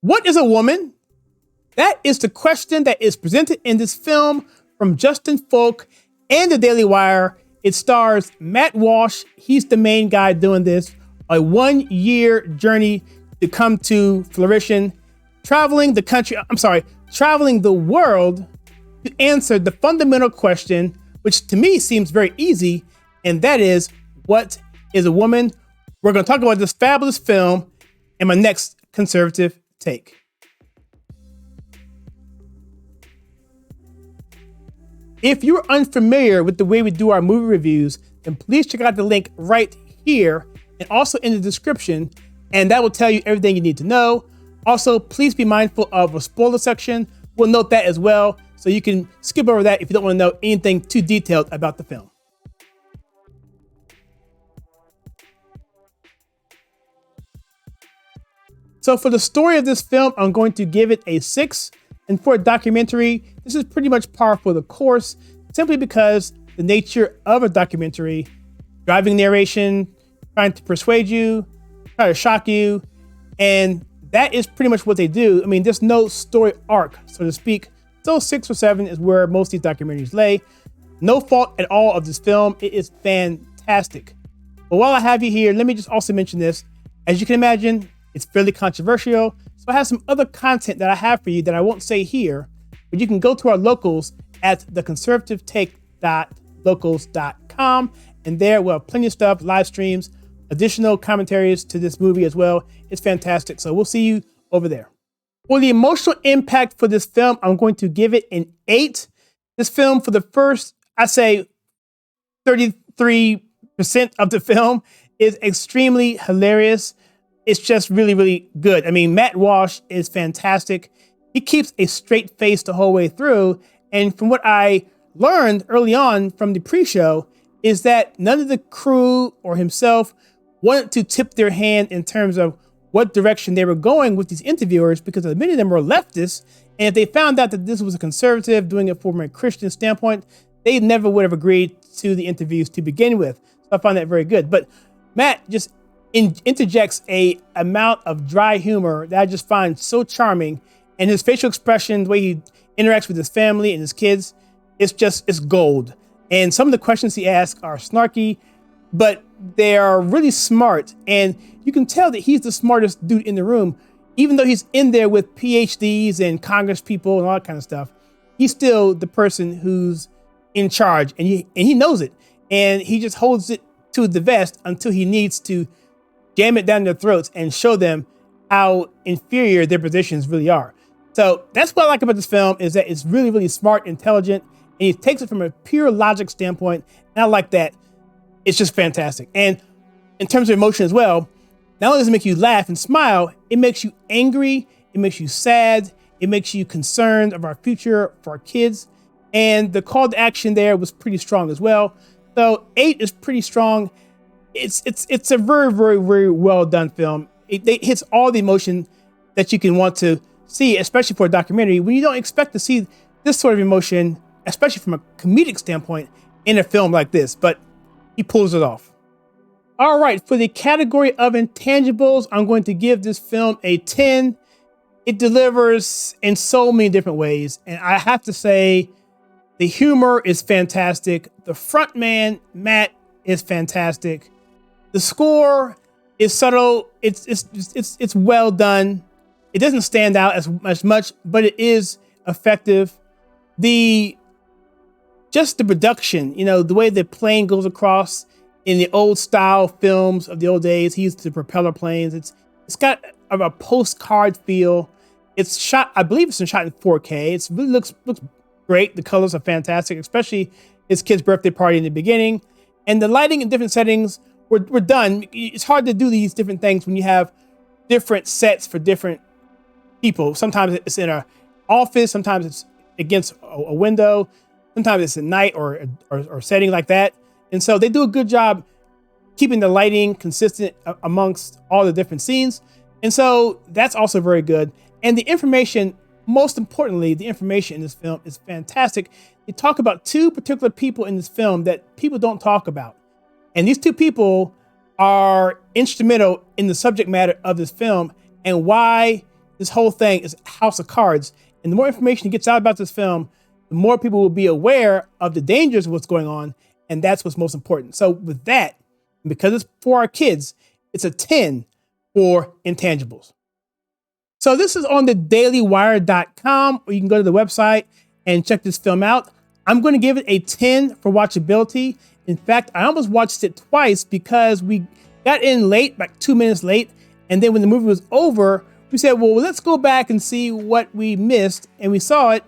What is a woman? That is the question that is presented in this film from Justin Folk and the Dailywire. It stars Matt Walsh. He's the main guy doing this. A 1-year journey to come to fruition, traveling the world to answer the fundamental question, which to me seems very easy, and that is, what is a woman? We're going to talk about this fabulous film in my next conservative take. If you're unfamiliar with the way we do our movie reviews, then please check out the link right here and also in the description, and that will tell you everything you need to know. Also, please be mindful of a spoiler section. We'll note that as well, so you can skip over that if you don't want to know anything too detailed about the film. So for the story of this film, I'm going to give it a 6. And for a documentary, this is pretty much par for the course, simply because the nature of a documentary, driving narration, trying to persuade you, try to shock you, and that is pretty much what they do. I mean, there's no story arc, so to speak. So 6 or 7 is where most of these documentaries lay. No fault at all of this film. It is fantastic. But while I have you here, let me just also mention this. As you can imagine, it's fairly controversial. So I have some other content that I have for you that I won't say here, but you can go to our locals at theconservativetake.locals.com, and there we'll have plenty of stuff, live streams, additional commentaries to this movie as well. It's fantastic. So we'll see you over there. For the emotional impact for this film, I'm going to give it an 8. This film, for the first, I say 33% of the film, is extremely hilarious. It's just really, really good. I mean, Matt Walsh is fantastic. He keeps a straight face the whole way through. And from what I learned early on from the pre-show is that none of the crew or himself wanted to tip their hand in terms of what direction they were going with these interviewers, because many of them were leftists. And if they found out that this was a conservative doing it from a Christian standpoint, they never would have agreed to the interviews to begin with. So I find that very good. But Matt just interjects a amount of dry humor that I just find so charming, and his facial expression, the way he interacts with his family and his kids, it's gold. And some of the questions he asks are snarky, but they are really smart, and you can tell that he's the smartest dude in the room. Even though he's in there with PhDs and Congress people and all that kind of stuff, he's still the person who's in charge, and he knows it, and he just holds it to the vest until he needs to jam it down their throats and show them how inferior their positions really are. So that's what I like about this film, is that it's really, really smart, intelligent, and he takes it from a pure logic standpoint. And I like that. It's just fantastic. And in terms of emotion as well, not only does it make you laugh and smile, it makes you angry, it makes you sad, it makes you concerned of our future for our kids. And the call to action there was pretty strong as well. So 8 is pretty strong. It's a very, very, very well done film. It hits all the emotion that you can want to see, especially for a documentary, when you don't expect to see this sort of emotion, especially from a comedic standpoint, in a film like this. But he pulls it off. All right, for the category of intangibles, I'm going to give this film a 10. It delivers in so many different ways, and I have to say, the humor is fantastic. The front man, Matt, is fantastic. The score is subtle. It's well done. It doesn't stand out as much, but it is effective. The production, the way the plane goes across in the old style films of the old days. He used the propeller planes. It's got a postcard feel. It's shot, I believe it's shot in 4K. It really looks great. The colors are fantastic, especially his kid's birthday party in the beginning. And the lighting in different settings were done. It's hard to do these different things when you have different sets for different people. Sometimes it's in an office, sometimes it's against a window, sometimes it's at night or setting like that. And so they do a good job keeping the lighting consistent amongst all the different scenes. And so that's also very good. And the information, most importantly, the information in this film is fantastic. They talk about 2 particular people in this film that people don't talk about. And these 2 people are instrumental in the subject matter of this film and why this whole thing is a house of cards. And the more information gets out about this film, the more people will be aware of the dangers of what's going on. And that's what's most important. So with that, because it's for our kids, it's a 10 for intangibles. So this is on the Dailywire.com, or you can go to the website and check this film out. I'm going to give it a 10 for watchability. In fact, I almost watched it twice because we got in late, like 2 minutes late. And then when the movie was over, we said, well, let's go back and see what we missed. And we saw it.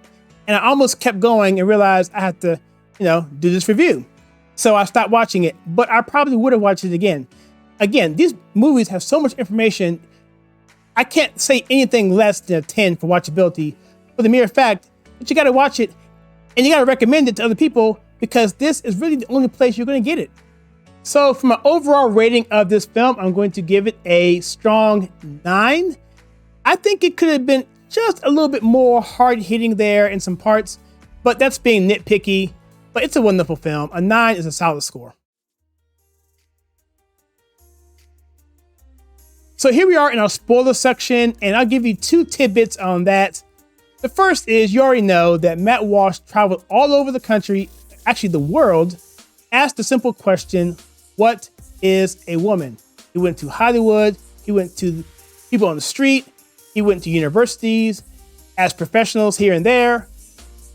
And I almost kept going and realized I had to, do this review. So I stopped watching it, but I probably would have watched it again. Again, these movies have so much information. I can't say anything less than a 10 for watchability, for the mere fact that you got to watch it and you got to recommend it to other people, because this is really the only place you're going to get it. So for my overall rating of this film, I'm going to give it a strong 9. I think it could have been just a little bit more hard-hitting there in some parts, but that's being nitpicky. But it's a wonderful film. A 9 is a solid score. So here we are in our spoiler section, and I'll give you 2 tidbits on that. The first is, you already know that Matt Walsh traveled all over the country, actually the world, asked the simple question, what is a woman? He went to Hollywood, he went to people on the street, he went to universities, asked professionals here and there,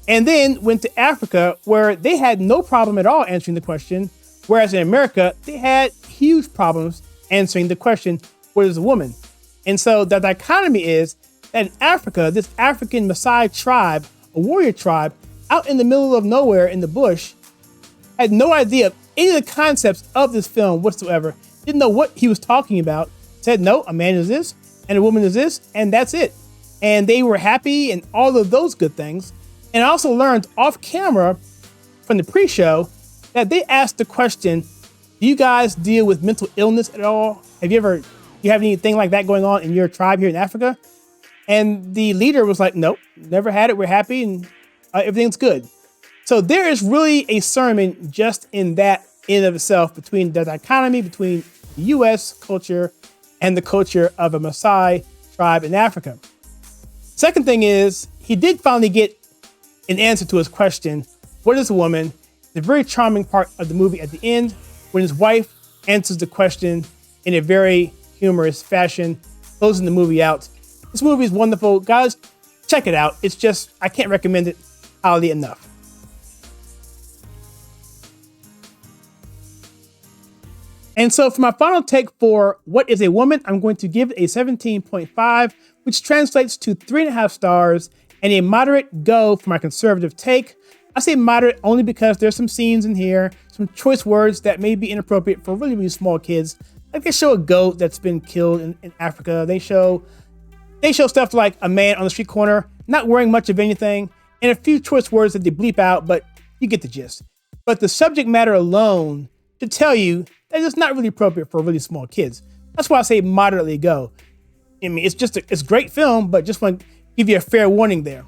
and then went to Africa, where they had no problem at all answering the question, whereas in America, they had huge problems answering the question, what is a woman? And so the dichotomy is that in Africa, this African Maasai tribe, a warrior tribe, out in the middle of nowhere in the bush, had no idea of any of the concepts of this film whatsoever, didn't know what he was talking about, said, no, a man is this, and a woman is this, and that's it. And they were happy and all of those good things. And I also learned off camera from the pre-show that they asked the question, do you guys deal with mental illness at all? Do you have anything like that going on in your tribe here in Africa? And the leader was like, nope, never had it. We're happy and everything's good. So there is really a sermon just in that in of itself, between the dichotomy between the US culture and the culture of a Maasai tribe in Africa. Second thing is, he did finally get an answer to his question, what is a woman? The very charming part of the movie at the end, when his wife answers the question in a very humorous fashion, closing the movie out. This movie is wonderful. Guys, check it out. It's just, I can't recommend it highly enough. And so for my final take for What is a Woman, I'm going to give it a 17.5, which translates to 3.5 stars and a moderate go for my conservative take. I say moderate only because there's some scenes in here, some choice words that may be inappropriate for really, really small kids. Like they show a goat that's been killed in Africa. They show stuff like a man on the street corner not wearing much of anything, and a few choice words that they bleep out, but you get the gist. But the subject matter alone should tell you that it's not really appropriate for really small kids. That's why I say moderately go. I mean, it's a great film, but just want to give you a fair warning there.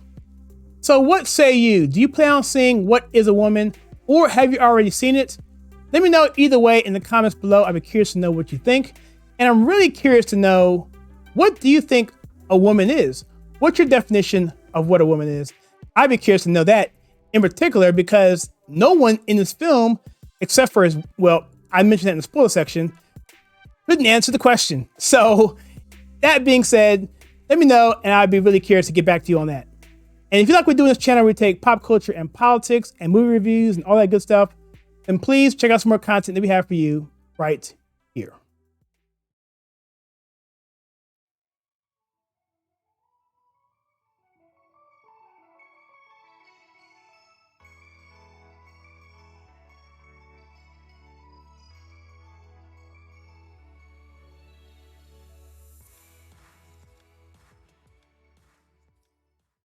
So what say you? Do you plan on seeing What is a Woman, or have you already seen it? Let me know either way in the comments below. I'd be curious to know what you think. And I'm really curious to know, what do you think a woman is? What's your definition of what a woman is? I'd be curious to know that in particular, because no one in this film, except for I mentioned that in the spoiler section, couldn't answer the question. So that being said, let me know, and I'd be really curious to get back to you on that. And if you like what we do in this channel, we take pop culture and politics and movie reviews and all that good stuff, then please check out some more content that we have for you right